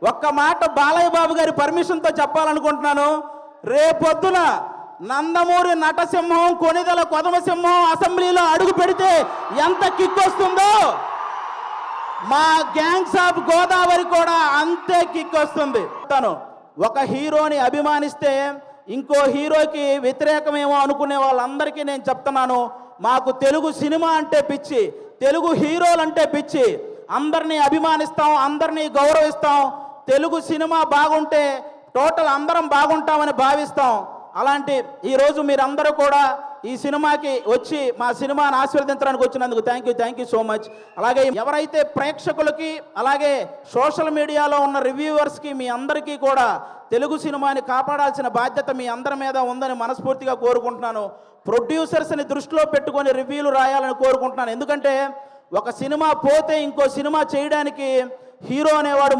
ఒక్క మాట బాలయ్య బాబు గారి పర్మిషన్తో చెప్పాలనుకుంటున్నాను. రేపొద్దున నందమూరి నటసింహం, కొనిదెల కొదమసింహం అసెంబ్లీలో అడుగు పెడితే ఎంత కిక్ వస్తుందో మా గ్యాంగ్స్ ఆఫ్ గోదావరి కూడా అంతే కిక్ వస్తుంది. ఒక హీరోని అభిమానిస్తే ఇంకో హీరోకి వ్యతిరేకమేమో అనుకునే వాళ్ళందరికీ నేను చెప్తున్నాను, మాకు తెలుగు సినిమా అంటే పిచ్చి, తెలుగు హీరోలు అంటే పిచ్చి. అందరినీ అభిమానిస్తాం, అందరినీ గౌరవిస్తాం. తెలుగు సినిమా బాగుంటే టోటల్ అందరం బాగుంటామని భావిస్తాం. అలాంటి ఈరోజు మీరందరూ కూడా ఈ సినిమాకి వచ్చి మా సినిమాని ఆశీర్వదించడానికి వచ్చినందుకు థ్యాంక్ యూ సో మచ్. అలాగే ఎవరైతే ప్రేక్షకులకి అలాగే సోషల్ మీడియాలో ఉన్న రివ్యూవర్స్కి మీ అందరికీ కూడా తెలుగు సినిమాని కాపాడాల్సిన బాధ్యత మీ అందరి మీద ఉందని మనస్ఫూర్తిగా కోరుకుంటున్నాను. ప్రొడ్యూసర్స్ని దృష్టిలో పెట్టుకొని రివ్యూలు రాయాలని కోరుకుంటున్నాను. ఎందుకంటే ఒక సినిమా పోతే ఇంకో సినిమా చేయడానికి హీరో అనేవాడు